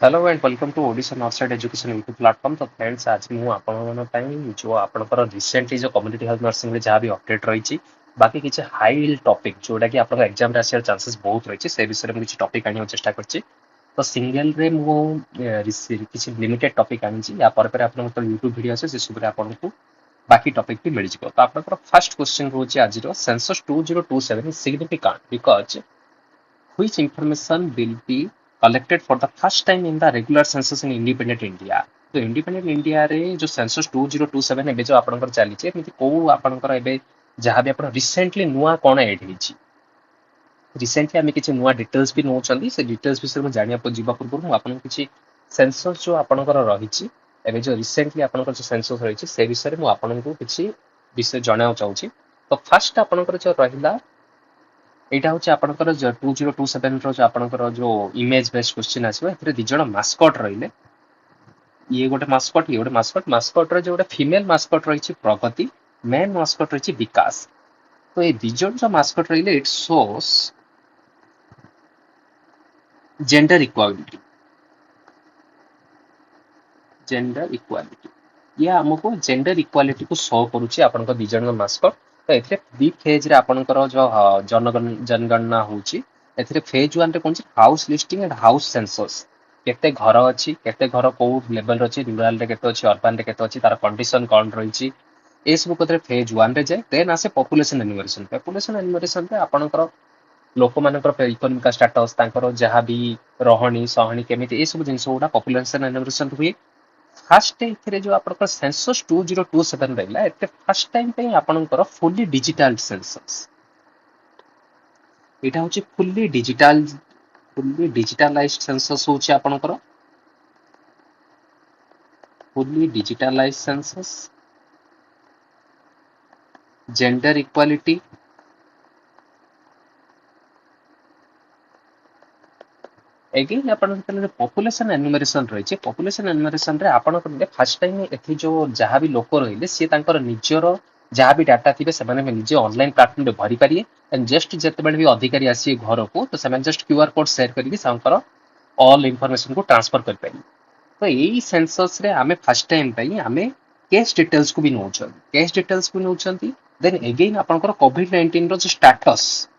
Hello and welcome to Odisha Northside Education YouTube platform. तो friends आज मु आपण जो आपनकर रिसेंटली जो कम्युनिटी हेल्थ नर्सिंग रे जहाँ भी अपडेट रही बाकी किसी हाई हिल टॉपिक जोटा कि आपन एग्जाम रे आसार चांसेस बहुत रही से विषय में किसी टॉपिक आने चेष्टा करछि। तो सिंगल रे मु किसी लिमिटेड टॉपिक आनी या पर आपन तो यूट्यूब वीडियो আছে से सुबह आपन को बाकी टॉपिक भी मिल जिवो। तो आपन फर्स्ट क्वेश्चन रोचे आज रो census 2027 is significant because which information will be collected for the first time in the regular census in independent India। तो इंडिपेंडेंट इंडिया रे जो सेंसस 2027 एबे जो आपनकर चली चे एमिति को आपनकर एबे जहां भी आपण रिसेंटली नुआ कोन ऐड हिची रिसेंटली आमे किछि नुआ डिटेल्स भी नोचंदी से डिटेल्स विषय में जानिया जिबा पूर्व मु आपन किछि सेंसस जो आपनकर रहिची एबे जो रिसेंटली आपनकर जो सेंसस रहिची से विषय में मु आपन को किछि विषय जणाउ चाहूची। तो फर्स्ट आपनकर जो रहिला एटा होची आपनकर जो 2027 रो जो आपनकर जो इमेज बेस्ड क्वेश्चन आसीबो एथरे दि जण मास्कट रहिले। ये गोटे मास्कट ये गोटे मास्कट मास्कट रे जो गोटे फीमेल मास्कट रहिछि प्रगति, मेन मास्कट रहिछि विकास। तो ये दि जण जो मास्कट रहिले इट शोस जेंडर इक्वालिटी ये हमको जेंडर इक्वालिटी को शो करूछि आपनकर दि जण मास्कट। तो एथरे बी फेज रे आपनकर जो जनगणना होछि एथरे फेज 1 रे कोन house listing and house census केते घर अछि केते घर को लेवल अछि रूरल रे केते अछि अर्बन रे केते अछि तार कंडीशन कोन रहिछि ए सब कोतरे फेज 1 रे जाय। देन आसे पॉपुलेशन एनुमरेशन रे आपनकर लोक मानकर इकोनॉमिक स्टेटस तांकर जहां भी रहणी सहणी केमिति ए सब जिंस गुडा पॉपुलेशन एनुमरेशन हुए। फास्ट एथिरे जो आपनकर सेंसस 2027 रहला एते फर्स्ट टाइम पे आपनकर फुली डिजिटल सेंसस एटा होची फुल्ली डिजिटलाइज्ड सेंसस होची आपनकर fully digitalised census gender equality again आपन पॉपुलेशन एनुमरेशन रही पॉपुलेशन एनुमरेशन रे आपन फर्स्ट टाइम एथि जो जहाँ भी लोक रहिले सी तांकर निजर जहाँ भी डाटा थिबे से माने निजे ऑनलाइन प्लेटफॉर्म रे भरी पारिए एंड जस्ट जेतेबेले भी अधिकारी आसी घर को तो से जस्ट क्यूआर कोड शेयर करके सांकर ऑल इंफॉर्मेशन को ट्रांसफर कर पारिए। तो यही सेंसस रे आमे फर्स्ट टाइम पई आमे केस डिटेल्स को भी नोचन केस डिटेल्स को नोचंती। देन एगेन आपनकर कोविड-19 रो जो स्टेटस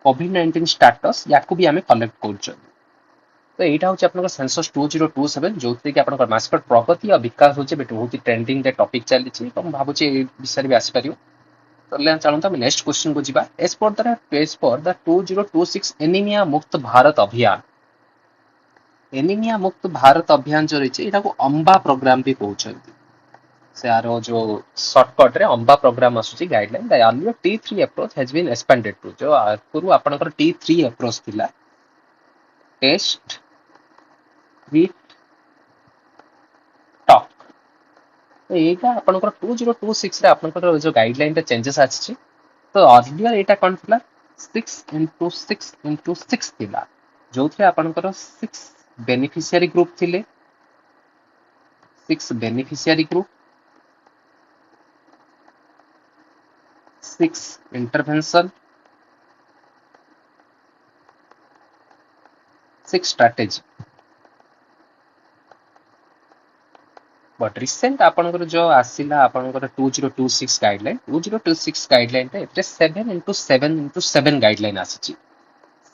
कोविड-19 स्टेटस याकू भी आमे कलेक्ट करछन। तो यहाँ हूँ आप सेंसस 2027 जो कि आप मास्कट प्रगति और विकास होचे बहुत ही ट्रेंडिंग रे टॉपिक चली तो मैं भावुँ विषय भी आसीपर। तो चलते नेक्स्ट क्वेश्चन को जीवा। As per the 2026 anaemia Mukt Bharat अभियान एनीमिया मुक्त भारत अभियान जो रही है को अंबा प्रोग्राम भी कहते से यार जो शॉर्टकट रे अंबा प्रोग्राम आसुची guideline the earlier T3 approach has been expanded to जो पूर्व आपनकर T3 अप्रोच थिला टेस्ट ट्रीट टॉक। तो एटा आपनकर 2026 रे आपनकर जो गाइडलाइन रे चेंजेस आछि तो अर्लियर एटा कोन थिला 6x6x6 थिला जोथरे आपनकर 6 बेनिफिशियरी ग्रुप थिले 6 beneficiary group 6 intervention 6 strategy. But recent आपनकर जो आसिला आपनकर 2026 गाइडलाइन रे 7x7x7 गाइडलाइन आसीची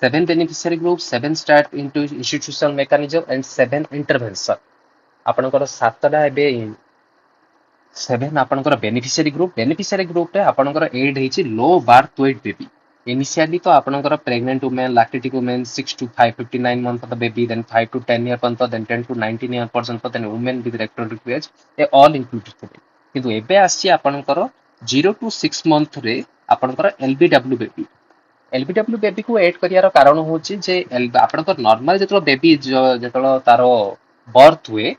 7 beneficiary group 7 start into institutional mechanism and 7 intervention आपनकर सातटा एबे 7 आपनकर बेनिफिशियरी ग्रुप रे आपनकर एड हेची low birth weight baby initially तो आपनकर pregnant women lactating women 6 to 559 month for the baby then 5 to 10 year पर्यंत then 10 to 19 year पर्यंत then women with reproductive age A all included थिले किंतु एबे आसी आपनकर 0 to 6 month रे आपनकर एलबीडब्ल्यू बेबी को ऐड करियार कारण होची जे आपनकर नॉर्मल जेतलो बेबी जेतलो तारो बर्थ हुए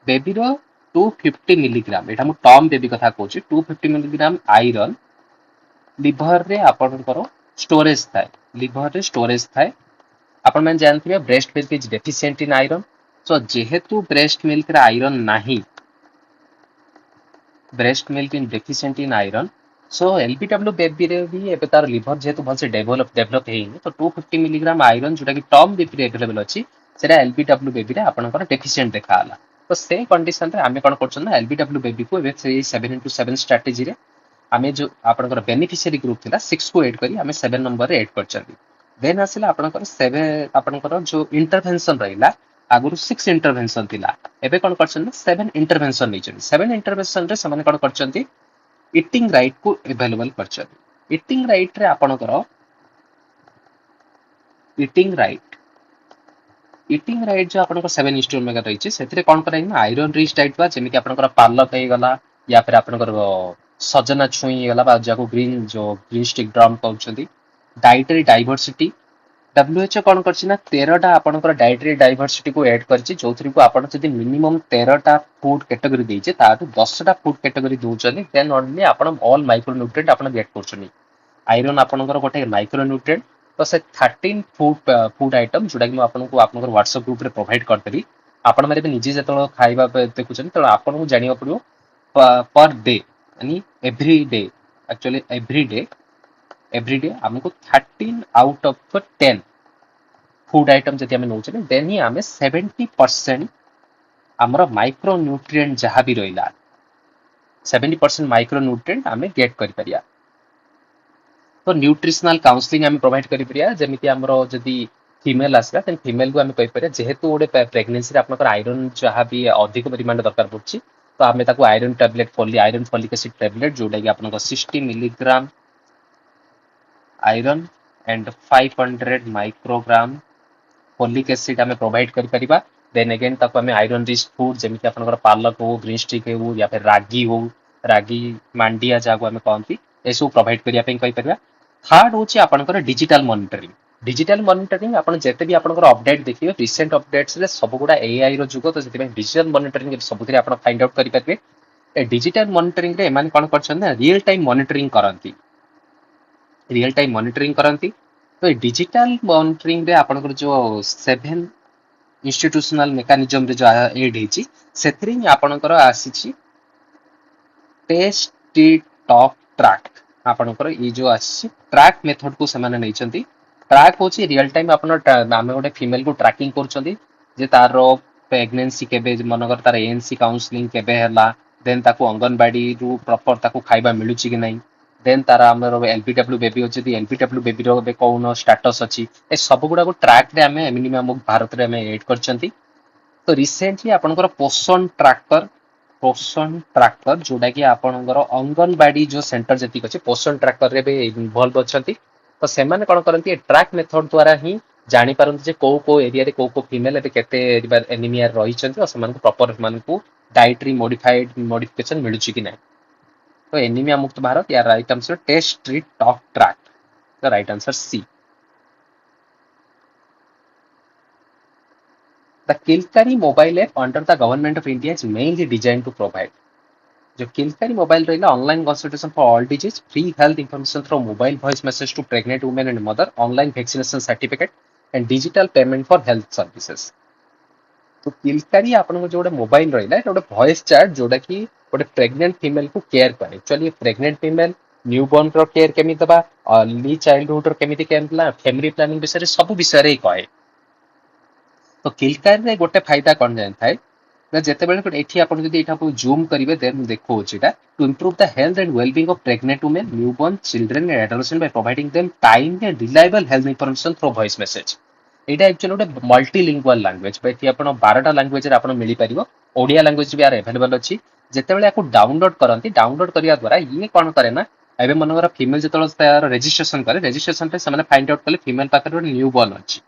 बेबी रो 250 मिलीग्राम एटा मु टर्म बेबी कथा कहूची 250 मिलीग्राम आयरन लिवर रे आपनकर स्टोरेज थाए लिवर रे स्टोरेज थाए। आपण मैंने जानते breast milk is deficient in iron सो जेहेतु ब्रेस्ट मिल्क रे आयरन नाही breast milk in deficient in iron so LBW baby रे भी एबे तार लिवर जेहेतु भल से डेवलप हेइनी तो 250 मिलीग्राम आयरन जोटा कि टर्म बेबी रे अवेलेबल अछि সেটা এলবিডব্ल्यू বেবি রে আপনার ডেফিসিয়েন্ট দেখালা। তো সেই কন্ডিশন রে আমি কোন করছেন না এলবিডব্ल्यू বেবি को ଏବେ ସେଇ 7x7 স্ট্রাটেজি রে ଆମେ ଯୋଉ ଆପଣଙ୍କର ବେନିଫିସିଆରୀ ଗ୍ରୁପ ଥିଲା 6 କୁ 8 କରି ଆମେ 7 ନମ୍ବରରେ ଏଡ୍ କରିଛନ୍ତି। ଦେନ୍ ଆସିଲା ଆପଣଙ୍କର ଯୋଉ ଇଣ୍ଟରଭେନସନ ରହିଲା ଆଗରୁ 6 ଇଣ୍ଟରଭେନସନ ଥିଲା, ଏବେ କଣ କରିଛନ୍ତି 7 ଇଣ୍ଟରଭେନସନ ନେଇଛନ୍ତି। 7 ଇଣ୍ଟରଭେନସନ ରେ ସେମାନେ କଣ କରିଛନ୍ତି ଇଟିଂ ରାଇଟ କୁ ଏଭେଲେବଲ କରିଛନ୍ତି। ଇଟିଂ ରାଇଟ ରେ ଆପଣଙ୍କର ଇଟିଂ ରାଇଟ ଯୋଉ ଆପଣଙ୍କର 7:1 ରହିଛି ସେଥିରେ କଣ କରାଯାଇଛି ନା ଆଇରନ୍ ରିଚ୍ ଡାଏଟ୍ ବା ଯେମିତି ଆପଣଙ୍କର ପାଲକ ହେଇଗଲା ୟା ଫିର ଆପଣଙ୍କର ସଜନା ଛୁଇଁ ହେଇଗଲା ବା ଯାହାକୁ ଗ୍ରୀନ ଷ୍ଟିକ୍ ଡ୍ରମ୍ କହୁଛନ୍ତି। ଡାଇଟେରୀ ଡାଇଭରସିଟି WHO କଣ କରିଛି ନା 13ଟା ଆପଣଙ୍କର ଡାଇଟେରୀ ଡାଇଭରସିଟିକୁ ଏଡ୍ କରିଛି, ଯୋଉଥିରୁ ଆପଣ ଯଦି ମିନିମମ୍ 13ଟା ଫୁଡ୍ କ୍ୟାଟେଗୋରୀ ଦେଇଛେ ତାଠୁ 10ଟା ଫୁଡ୍ କ୍ୟାଟେଗୋରୀ ଦଉଛନ୍ତି, ଦେନ୍ ଅନଲି ଆପଣ ଅଲ୍ ମାଇକ୍ରୋନ୍ୟୁଟ୍ରିଏଣ୍ଟ ଆପଣ ଗେଟ୍ କରୁଛନ୍ତି। ଆଇରନ୍ ଆପଣଙ୍କର ଗୋଟେ ମାଇକ୍ରୋନ୍ୟୁଟ୍ରିଏଣ୍ଟ, ତ ସେ 13 ଫୁଡ୍ ଆଇଟମ୍ ଯୋଉଟାକି ମୁଁ ଆପଣଙ୍କୁ ଆପଣଙ୍କର ହ୍ୱାଟ୍ସଆପ୍ ଗ୍ରୁପରେ ପ୍ରୋଭାଇଡ୍ କରିଦେବି। ଆପଣମାନେ ଏବେ ନିଜେ ଯେତେବେଳେ ଖାଇବା ଦେଖୁଛନ୍ତି ତେଣୁ ଆପଣଙ୍କୁ ଜାଣିବାକୁ ପଡ଼ିବ पर डे यानी एवरी डे हमको 13 आउट ऑफ 10 फूड आइटम जब आम नौ देन ही आम 70% आमर माइक्रो न्यूट्रिएंट जहाँ भी रहा 70% माइक्रो न्यूट्रिएंट आम गेट कर तो न्यूट्रिशनल काउंसलिंग आम प्रोवाइड कर जमी आमर जदि फीमेल आसला देन फीमेल को आम कहीपर जेहेतु गोटे प्रेगनेंसी आप आयरन जहाँ भी अधिक परिमाण दरकार पड़ती तो आम iron tablet iron folic acid tablet जोटा कि आप 60 milligram iron and 500 microgram folic acid आम प्रोवाइड कर देन अगेन ताको आम आयरन रिच फूड जमी आप पालक हो ग्रीन स्टिक हो या फिर रागी मांडिया जहाँ आम कहती ये सब प्रोवाइड करने। थर्ड हूँ आपंकर डिजिटल मॉनिटरिंग। डिजिटल मॉनिटरिंग आप जिते भी आप अपडेट देखिए रिसेंट अपडेट्स सब गुड़ा एआई रो जुग तो डिजिटल मॉनिटरिंग सब फाइंड आउट करेंगे। डिजिटल मॉनिटरिंग रे एमाने कौन करछन रियल टाइम मॉनिटरिंग करती तो डिजिटल मॉनिटरिंग रे आपनकर जो 7 इंस्टीट्यूशनल मेकानिज्म रे जो एड हेची सेथरि आपनकर आसीची टेस्ट टॉप ट्रैक आपनकर ये जो आसी ट्रैक मेथड को सेमाने नैचंती। ट्रैक होची रियल टाइम आपण आमे गोटे फीमेल को ट्रैकिंग करछंती जे तार प्रेगनेंसी केबे मनकर तार एएनसी काउंसलिंग केबे हला देन ताको अंगनबाड़ी रु प्रॉपर ताको खाइबा मिलुची कि नहीं देन तार आमर एलबीडब्ल्यू बेबी अच्छी एलबीडब्ल्यू बेबी रो कौन स्टाटस अच्छी ए सब गुड़ा ट्रैक रे आमे मिनिमम भारत रे आमे एड करछंती। तो रिसेंटली आपनकर पोषण ट्रैकर जोटा कि आपनकर अंगनबाड़ी जो सेंटर जति अछि पोषण ट्रैकर रे भी इन्वॉल्व अछंती। तो सेमाने कोन करंती ट्रैक मेथड द्वारा ही जानि पारंती जे को एरिया रे को फीमेल एबे केते एनीमिया रही छंती और सेमान प्रॉपर मान को डाइटरी मॉडिफिकेशन मिलुची कि नहीं। तो एनीमिया मुक्त भारत या right answer test treat talk track the right answer C. The Kilkari mobile app under the government of India is mainly design to provide जो किलकारी मोबाइल रहा online consultation for all disease free health information through mobile voice message to pregnant women and mother online vaccination certificate and digital payment for health services. तो किलकारी आपन जो mobile रहा गोटे voice chat जोटा कि गोटे प्रेग्नेंट फीमेल को care करे actually pregnant female newborn care केमी दबा अर्ली चाइल्डहुड केमी केयर फैमिली प्लानिंग विषय सब विषय कहे। तो किलकारी रे गोटे फायदा कौन जान थाए ना जितेबाला ये आप जूम करेंगे देन देखो to improve the health and wellbeing of pregnant women newborn children and adolescent by providing them time and reliable health information through voice message. एटा एक्चुअली गोटे मल्टीलिंगुअल लैंग्वेज ये आप 12टा लैंग्वेज आप मिल पार ओडिया लैंग्वेज भी यार available अच्छी जितेबाला आपको डाउनलोड करती डाउनलोड करने द्वारा ये कौन करे ना एवं मनकर फीमेल जो रेजिस्ट्रेशन करे रेजिस्ट्रेशन से फाइंड आउट कले फीमेल पाखे न्यू बोर्न अच्छी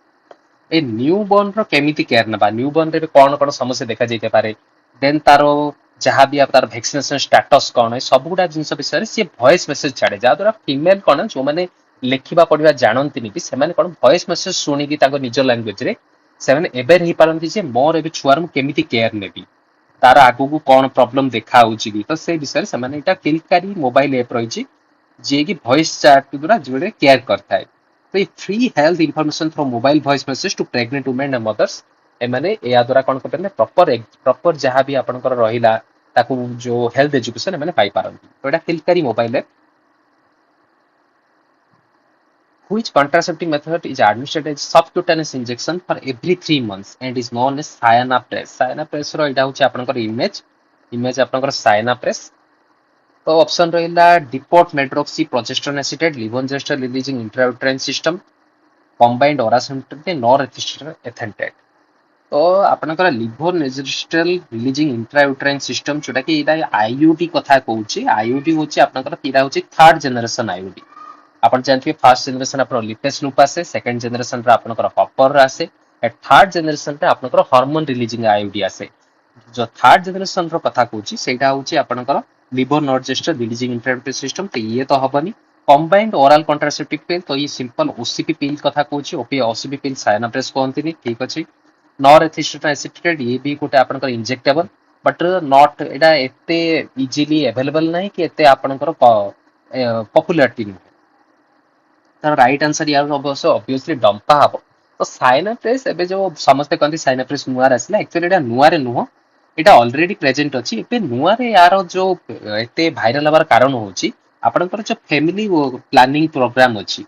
ए न्यू बोर्न केमिति केयर ना न्यू बोर्न रे कौन कौन समस्या देखा जाई पारे देन तार जहाँ भी तार वैक्सीनेशन स्टेटस कौन है सब गुड़ा जिन विषय सी वॉइस मैसेज छाड़े जहाँद्वारा फीमेल कौन जो मैंने लिखा पढ़ा जानती भी से कौन वॉइस मैसेज शुणिकी निज लैंग्वेज रे से एवेयर हो पारती जे मोर ए छुआर केमिति केयर नेबी तार आगू को कौन प्रॉब्लम देखा कि तो से विषय से किलकारी मोबाइल ऐप रही जी की वॉइस चैट द्वारा जो केयर करता है। तो ये free health information through mobile voice message to pregnant women and mothers एमाने या द्वारा कौन करते हैं प्रॉपर जहाँ भी आपनकर रहिला ताकू जो हेल्थ एजुकेशन एमाने पाई पारंती। तो एटा Kilkari mobile app. Which contraceptive method is administered as subcutaneous injection for every 3 months and is known as Cyanapress? Cyanapress ର ଏଇଟା ହଉଛି ଆପଣଙ୍କର ଇମେଜ ଆପଣଙ୍କର Cyanapress। ତ ଅପସନ ରହିଲା depot medroxyprogesterone acetate levonorgestrel releasing intrauterine system combined ଅରାସେଣ୍ଟେଟ୍ ନର୍ ଏଥେଣ୍ଟେଟ୍। ତ ଆପଣଙ୍କର ଲିଭୋନଜେଷ୍ଟର ରିଲିଜିଂ ଇଣ୍ଟ୍ରାୟୁଟ୍ରାଇନ୍ ସିଷ୍ଟମ ଯୋଉଟା କି ଏଇଟା ଆଇୟୁଡି କଥା କହୁଛି। ଆଇୟୁଡି ହଉଛି ଆପଣଙ୍କର ଏଇଟା ହଉଛି ଥାର୍ଡ ଜେନେରେସନ ଆଇୟୁଡି। ଆପଣ ଜାଣିଥିବେ ଫାର୍ଷ୍ଟ ଜେନେରେସନ ଆପଣଙ୍କର ଲିପେସ୍ ଲୁପ୍ ଆସେ, ସେକେଣ୍ଡ ଜେନେରେସନ ରେ ଆପଣଙ୍କର ହପର ଆସେ, ଥାର୍ଡ ଜେନେରେସନ ରେ ଆପଣଙ୍କର ହରମୋନ ରିଲିଜିଂ ଆଇୟୁଡି ଆସେ। जो थर्ड जनरेशन रो कथा कहूची सेटा होची आपनकर लिवर नॉर्जेस्टर रिलीजिंग इंटरप्रेट सिस्टम। तो ये तो हबनी कंबाइंड ओरल कॉन्ट्रासेप्टिव पिल। तो ये सिंपल ओसीपी पिल कथा कहूची। ओपी ओसीपी पिल साइनाप्रेस कहंतिनी, ठीक अछि। नॉर एथिस्ट्रेट एसिटेट ये भी गोटे आपनकर इंजेक्टेबल बट नॉट एटा एते इजीली अवेलेबल नहीं कि एते आपनकर पॉपुलैरिटी नहीं। तार राइट आंसर यार अवश्य ऑब्वियसली डंपा हबो। तो साइनाप्रेस एबे जो समस्त कहते साइनाप्रेस नुआर आसला, एक्चुअली एटा नुआरे नुह, एटा ऑलरेडी प्रेजेंट अछि। एबे नुआरे यार जो एते भाइरल हबार कारण होची आपनकर जो फैमिली प्लानिंग प्रोग्राम अछि,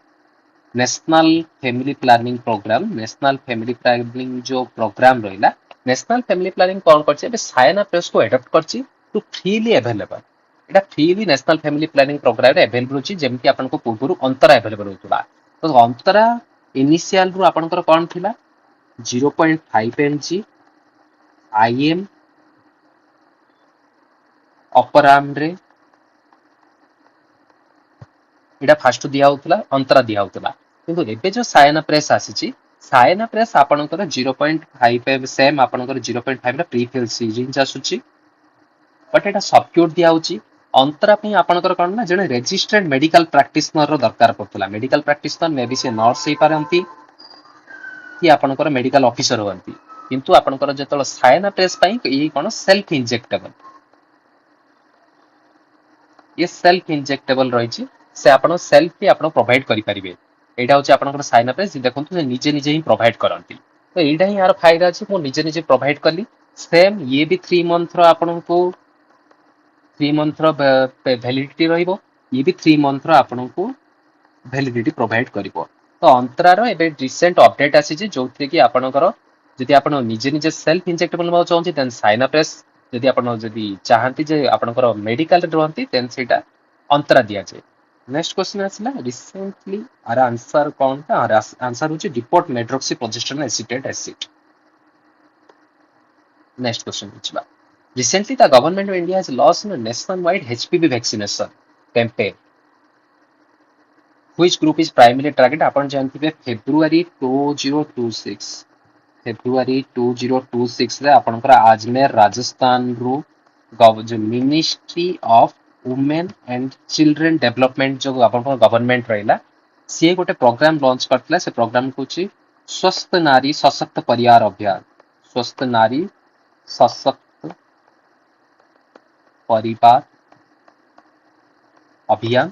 national family planning programme, national family planning जो प्रोग्राम रहिला, नेशनल फैमिली प्लानिंग कोन करछि एबे साइनाप्रेस को एडॉप्ट करछि टू फ्रीली अवेलेबल। एटा freely national family planning programme रे अवेलेबल अछि, जेमति आपनको पूर्वरु अंतरा अवेलेबल होतला। तो अंतरा इनिशियल रु आपनकर कोन थिला 0.5 mg आईएम अपर आर्म रे एटा फास्ट दिया होतला, अंतरा दिया होतला। किंतु एबे जो साइनाप्रेस आसीची, साइनाप्रेस आपनकर 0.5 सेम आपनकर 0.5 रा प्रीफिल सीरीज आसुची, बट एटा सबक्यूट दिया होची। अंतरा पे आपनकर कोन ना जने रजिस्टर्ड मेडिकल प्रैक्टिशनर रो दरकार पड़तला। मेडिकल प्रैक्टिशनर मे बी से नर्स हे पारंती कि आपनकर मेडिकल ऑफिसर होंती, किंतु आपनकर जेतल साइनाप्रेस पई ई कोन सेल्फ इंजेक्टेबल, ये सेल्फ इंजेक्टेबल रही से आपण सेल्फ ही आपण प्रोवाइड करि परिबे। एटा होची आपनकर साइनाप्रेस देखंतु से निजे निजे ही प्रोवाइड करंती। तो एटा ही यार फायदा अछि, मो निजे निजे प्रोवाइड करली। सेम ये भी 3 मंथ रो आपनको 3 मंथ रो वैलिडिटी रहिबो, ये भी 3 मंथ रो आपनको वैलिडिटी प्रोवाइड करिवो। तो अंतरा रो एबे रिसेंट अपडेट आसी जे जोथि कि आपनकर जदि आपण निजे निजे सेल्फ इंजेक्टेबल म चाहूची देन साइनाप्रेस, जदि आपण जदि चाहंती जे आपनकर मेडिकल रे रहंती देन सेटा अंतरा दिया जाय। नेक्स्ट क्वेश्चन आसला रिसेंटली आर आंसर कोन था, आंसर होची depot medroxyprogesterone acetate acid. Next question पूछबा recently the government of India has launched a nationwide HPV vaccination campaign which group is primarily targeted। आपण जानथिबे फेब्रुआरी 2026 फेब्रुआरी 2026 रे आपनकर अजमेर राजस्थान रु जो ministry of women and children development जो आपनकर government रहिला, से गोटे प्रोग्राम लॉन्च करथिला। से प्रोग्राम कोची स्वस्थ नारी सशक्त परिवार अभियान। स्वस्थ नारी सशक्त परिवार अभियान।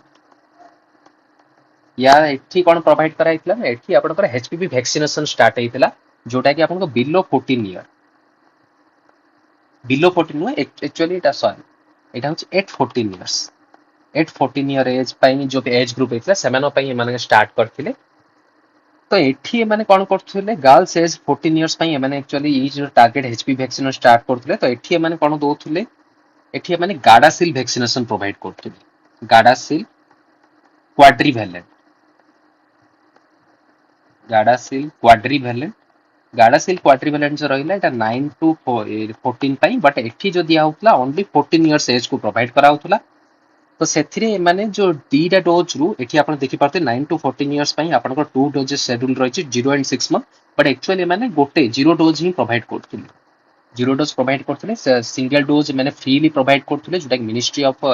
या एठी कोन प्रोवाइड कराइथिला, एठी आपनकर एचपीवी वैक्सीनेशन स्टार्ट हेतिला, जोटा कि आपनको बिलो 14 ईयर, बिलो 14 नुह एक्चुअली एटा सॉरी एटा होची 8-14 इयर्स, 8-14 ईयर एज पई जो एज ग्रुप हेतिला सेमानो पई माने स्टार्ट करथिले। तो एठी माने कोन करथिले गर्ल्स एज 14 इयर्स पई माने एक्चुअली ई जो टारगेट एचपीवी वैक्सीन स्टार्ट करथिले। तो एठी माने कोन दोथिले, एठी माने गाडासिल वैक्सीनेशन प्रोवाइड करथिले। गाडासिल क्वाड्रिवैलेंट, गाडासिल क्वाड्रिवैलेंट, गाडासिल क्वाड्रिवैलेंट जो रहिला एटा 9 टू 14 पई, बट एठी जो दिया होतला ओनली 14 इयर्स एज को प्रोवाइड करा होतला। तो सेथिरे माने जो दीटा डोज रु एठी आपण देखि पारते 9 टू 14 इयर्स पई आपनकर 2 डोजेस शेड्यूल रहिछि 0 एंड 6 मंथ, बट एक्चुअली माने गोटे 0 डोज ही प्रोवाइड करथिले। 0 डोज प्रोवाइड करथिले, सिंगल डोज माने फ्रीली प्रोवाइड करथिले, जोटा ministry of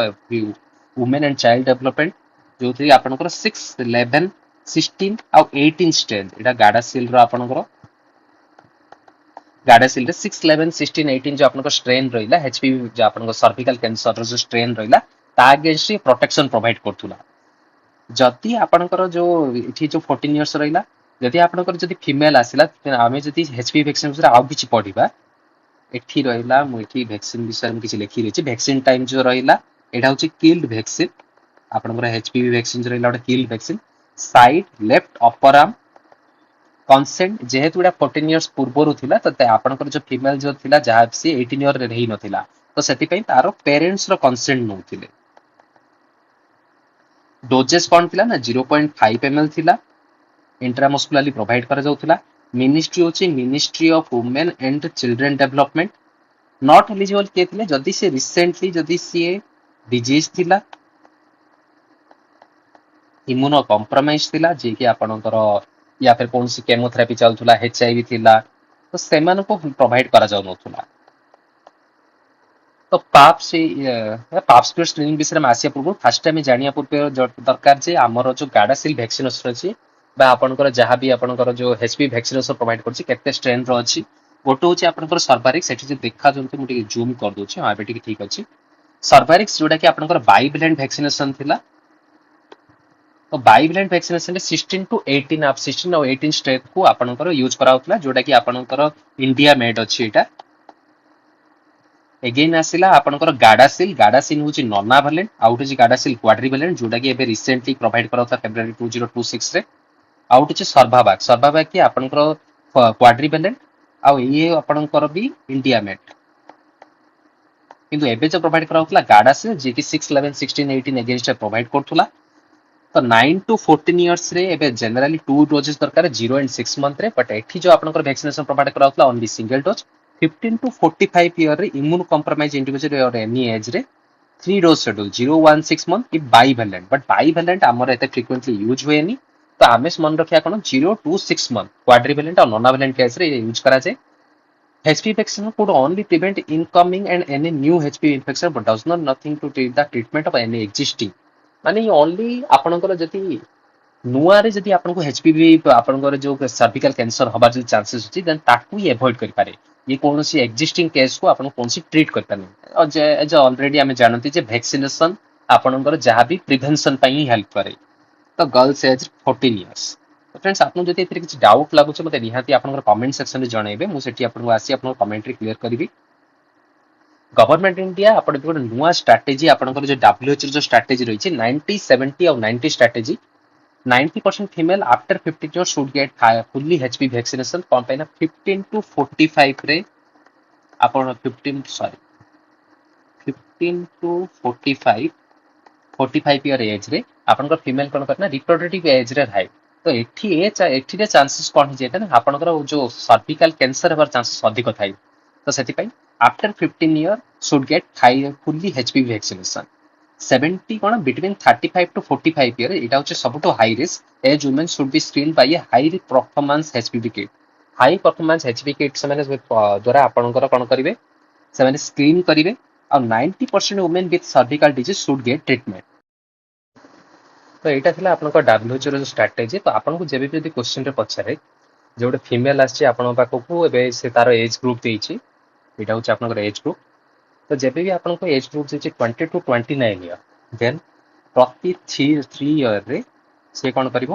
women and child development जो थी आपनकर 6, 11, 16 आ 18 स्टेज एटा गाडासिल रो आपनकर गाडासिल रे 6, 11, 16, 18 जो आपनकर स्ट्रेन रहिला एचपीवी जो आपनकर सर्विकल कैंसर रो जो स्ट्रेन रहिला ता अगेंस्ट प्रोटेक्शन प्रोवाइड करथुला। जदि आपनकर जो इठी जो 14 इयर्स रहिला, जदि आपनकर जदि फीमेल आसिला आमे जदि एचपीवी वैक्सीन रे आ किछि पढिबा, एठी रहिला मु एठी वैक्सीन विषय में किछि लिखि रहिछि। वैक्सीन टाइम जो रहिला एटा होछि किल्ड वैक्सीन, आपनकर एचपीवी वैक्सीन जो रहिला ओटा killed vaccine. Side left upper arm consent जेहेतु एटा 14 इयर्स पूर्वरु थिला तो आपनकर जो फीमेल जो थिला जहा सी 18 इयर रे रही नथिला तो सेति पई तारो पेरेंट्स रो कंसेंट नउथिले डोजेस कोन थिला ना 0.5 ml थिला इंट्रामस्कुलरली प्रोवाइड करा जाउथिला मिनिस्ट्री होची ministry of women and children development not eligible के थिले जदी से रिसेंटली जदी सी डिजीज थिला इम्यूनो कॉम्प्रोमाइज थिला जे कि आपनकर या फिर कौन सी केमोथेरापी चलथुला एचआईवी थिला तो सेमान को प्रोवाइड करा जाउ नथुला तो पाप्स पे स्क्रीनिंग विषय में आसिया पूर्व फास्ट टाइम जानिया पूर्व दरकार जे हमर जो गाडासिल वैक्सीनेशन अछि बा आपनकर जहां भी आपनकर जो एचपी वैक्सीनेशन प्रोवाइड करछि केते स्ट्रेन रो अछि गोटे होछि आपनकर सर्वारिक्स सेठी जे देखा जंतु मु जूम कर दोछि हां बेटी ठीक अछि सर्वारिक्स जोटा कि आपनकर बाइवैलेंट वैक्सीनेशन थिला तो बाइवैलेंट वैक्सीनेशन 16 टू 18 आप 16 और 18 स्टेट को आपनकर यूज कराउतला जोटा कि आपनकर इंडिया मेड अछि एटा एगेन आसिला आपनकर गाडासिल होची नॉनावैलेंट आउट होची गाडासिल क्वाड्रिवैलेंट जोटा कि एबे रिसेंटली प्रोवाइड कराउता फेब्रुअरी 2026 रे आउट होची सर्वाबाक कि आपनकर क्वाड्रिवैलेंट आ ये आपनकर भी इंडिया मेड किंतु एबे जो प्रोवाइड कराउतला गाडासिल जे कि 6 11 16 18 अगेंस्ट प्रोवाइड करथुला तो 9 टू 14 इयर्स रे एबे जनरली 2 डोजेस दरकार 0 एंड 6 मंथ रे बट एठी जो आपनकर वैक्सीनेशन प्रोवाइड कराउतला only single dose 15 to 45 year रे इम्यून कॉम्प्रोमाइज इंडिविजुअल और एनी एज रे 3 डोज शेड्यूल 0 1 6 मंथ कि बाइवैलेंट बट बाइवैलेंट हमर एते फ्रीक्वेंटली यूज हुएनी तो आमे मन रखिया कोन 0 टू 6 मंथ क्वाड्रिवैलेंट और नॉनावैलेंट केस रे यूज करा जाए HPV vaccine could only prevent incoming and any new HPV infection but does not nothing to treat the treatment of any existing माने ओनली आपनकर जति नुआ रे जति आपनको एचपीवी आपनकर जो सर्विकल कैंसर हबार जो चांसेस अछि देन ताकू ही अवॉइड करि पारे ये कोनोसी एक्जिस्टिंग केस को आपन कोनसी ट्रीट कर पानी और जे ऑलरेडी हमें जानती जे वैक्सीनेशन आपनकर जहां भी प्रिवेंशन पई हेल्प करे तो गर्ल्स एज 14 इयर्स तो फ्रेंड्स आपन जति एथरे किछ डाउट लागुछ मते निहाती आपनकर कमेंट सेक्शन रे जणाइबे मु सेठी आपनको आसी आपन कमेंट्री क्लियर करबी गवर्नमेंट इंडिया आपण गोटे नुआ स्ट्राटेजी आपनकर जो डब्ल्यूएच जो स्ट्राटेजी रही 90 70 और 90 strategy 90% female after 50 years should get fully HPV vaccination कौन पे ना 15 to 45 रे आपण 15 सॉरी 15 to 45 45 ईयर एज रे आपनकर फीमेल कोन करना रिप्रोडक्टिव एज रे हाई तो एठी रे चांसेस कोन हो जेता ना आपनकर जो सर्विकल कैंसर हबार चांसेस अधिक थाई तो सेति पई after 15 year should get high fully HPV vaccination 70 कोन बिटवीन 35 टू 45 ईयर एटा होचे सबटो high risk age women should be screen by a high performance HPV kit high performance HPV kit से द्वारा आपनकर कोन करिवे से स्क्रीन करिवे और 90% women with cervical disease should get treatment तो यहाँ था आपंकर डब्ल्यूएच जो स्ट्राटेजी तो आपको जब भी क्वेश्चन रे पचारे जो गोटे फीमेल आसी पाखक से तार एज ग्रुप देती यहाँ हूँ आप एज ग्रुप तो जब भी आपको एज ग्रुप देती 20 टू 29 ईयर देन प्रति 3 ईयर रे से कौन कर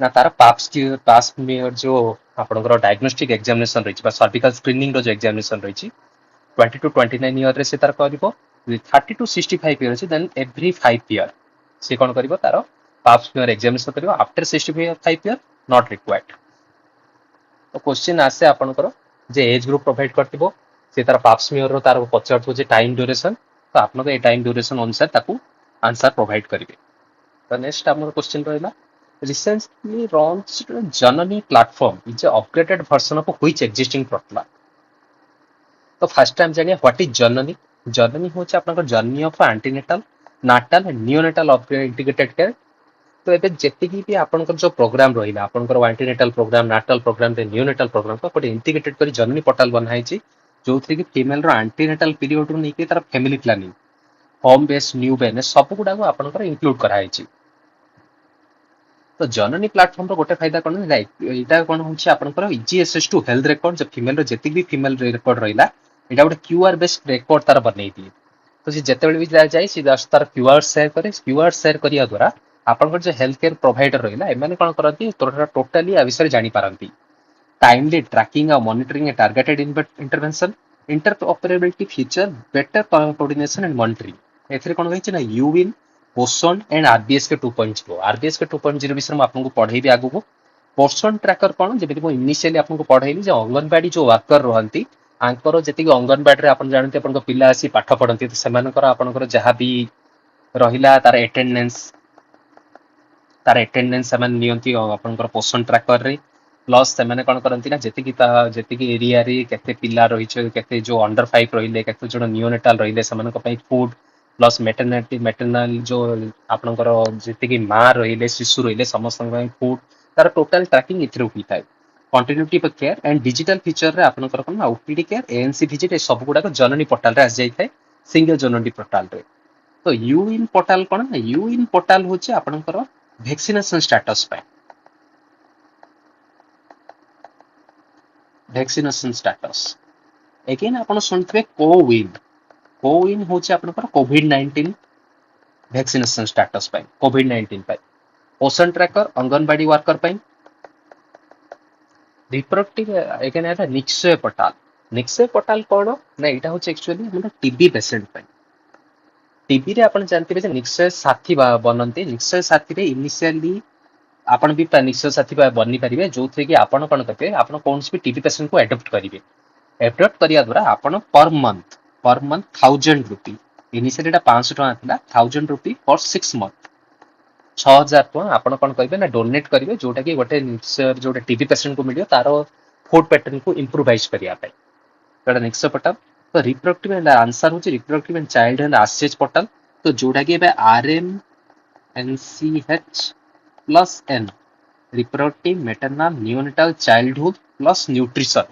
ना तार पास जो आपंकर डायग्नोस्टिक एग्जामिनेशन रही सर्विकल स्क्रीनिंग जो एग्जामिनेशन रही 20 टू 29 ईयर रे से तार कर 30 to 65 year then every 5 year से कौन कर तार पाप स्मीयर एग्जामिनेशन करियो आफ्टर 65 ईयर नॉट रिक्वायर्ड तो क्वेश्चन आसे आपनकर जे एज ग्रुप प्रोवाइड करथिबो से तार पाप स्मीयर रो तार पचारथो जे टाइम ड्यूरेशन तो आपन ए टाइम ड्यूरेशन अनुसार ताकू आंसर प्रोवाइड करिवे तो नेक्स्ट हमर क्वेश्चन रहला recently launched Janani platform is a upgraded version of which existing product तो फर्स्ट टाइम जानिए व्हाट इज जननी जननी होचे आपनकर journey of antenatal natal neonatal integrated care तो एबे जेतिकी भी आपनकर जो प्रोग्राम रहिला आपनकर एंटीनेटल प्रोग्राम नाटल प्रोग्राम रे नियोनेटल प्रोग्राम को कोटे इंटीग्रेटेड करी जननी पोर्टल बनाई छि जोथि कि फीमेल रो एंटीनेटल पीरियड रो नेकी तार family planning home base new Ben सब गुडा को आपनकर इंक्लूड कराई छि तो जननी प्लेटफॉर्म रो गोटे फायदा कोन लाइक एटा कोन होछि आपनकर easy access to health record जो फीमेल रो जेतिक भी फीमेल रिकॉर्ड रहिला एटा गोटे क्यूआर बेस्ड रिकॉर्ड तार बनै दिए तो से जेतेबेले भी जाय से जस्ट तार क्यूआर शेयर करे क्यूआर शेयर करिया द्वारा आपनकर जो हेल्थ केयर प्रोवाइडर रहिला एमाने कोन करंती टोटली आ विषय जानि पारंती टाइमली ट्रैकिंग और monitoring a targeted intervention interoperability feature better coordination and monitoring एथरे कोन होइछ ना यूविन पोषण एंड आरबीएसके 2.0 आरबीएसके 2.0 विषय में आपको पढ़ेबी आगु पोषण ट्रैकर कौन जब इनिशियली आपको पढ़ेली अंगनवाड़ी जो वर्कर रहती आंकर जी अंगनवाड़ी आप जानते आप पिला आसी पाठ पढ़ती तो से जहाँ भी रहा तार एटेंडेंस नियंती आपनकर पोषण ट्रैकर रे प्लस से कौन करती ना जी एरिया रे केते पिला रही केते जो अंडर 5 रहिले केते जो नियोनेटाल रहिले से फूड प्लस मेटरनाल जो आपनकर जी माँ रहिले शिशु रहिले समस्त फूड तार टोटल ट्रैकिंग इथरे होता है continuity care and digital feature रे आपनकर कोन ओपीडी केयर एएनसी विजिट ए सब गुडा जननी पोर्टल रे आस जाई थाए सिंगल जननी पोर्टल रे तो यू इन पोर्टल कौन ना यू इन पोर्टल हूँ आपनकर वैक्सीनेशन स्टेटस पे वैक्सीनेशन स्टेटस एगेन आप शुणुवे कोविन हूँ आपनकर कोविड-19 वैक्सीनेशन स्टेटस पे कोविड-19 पे पोषण ट्रैकर अंगनवाड़ी वर्कर पे रिप्रोडक्टिव एगेन है निक्षय पोर्टल कौन ना यहाँ हूँ एक्चुअली टीबी पेशेंट पे टीबी रे आपण जानते निक्षय साथी बनती निक्षय साथी रे इनिशियली आपण भी निक्षय साथी बनी पारे जो थे कि आपण कौन करेंगे आप कौन भी टीबी पेशेंट को एडप्ट करेंगे एडप्ट करने द्वारा आपण पर मंथ 1000 रुपी इनिशियली 500 टका 1000 रुपी फॉर 6 मंथ 6000 टका आपण कौन करेंगे ना डोनेट करेंगे जोटा कि गोटे निक्षय जो टीबी पेशेंट को मिले तार फूड पैटर्न को इम्प्रूवाइज करने निक्षय पोर्टल तो रिप्रोडक्टिव एंड आंसर हूँ reproductive and child and RCH portal तो जोटा कि RMNCH plus N reproductive maternal neonatal childhood plus nutrition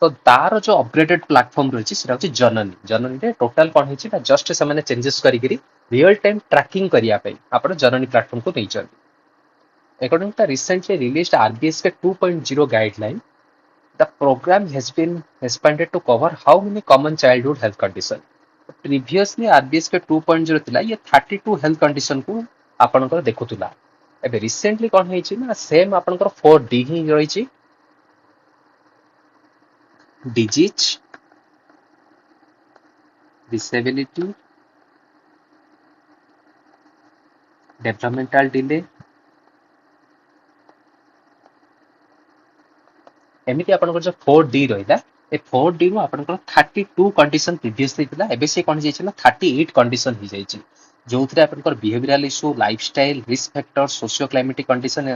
तो तार जो अपग्रेडेड प्लेटफॉर्म रही जननी रे टोटल कौन है जस्ट से चेंजेस करी रियल टाइम ट्रैकिंग करने आप जननी प्लेटफॉर्म को नहीं according to recently released RBSK 2.0 guideline the program has been expanded to cover how many common childhood health condition previously RBS के 2.0 थिला ये 32 health condition को आपनकर देखुतुला एबे रिसेंटली कोन हेछि ना सेम आपनकर 4D ही रही छि डिजीज डिसेबिलिटी डेवलपमेंटल डिले एमिति आपनकर जो 4D रहिला ए 4D नु आपनकर 32 कंडीशन प्रीवियसली थिला एबे से कोन जेछि ना 38 कंडीशन ही जाइछि जोथरे आपनकर behavioural issue lifestyle risk factor socio climatic condition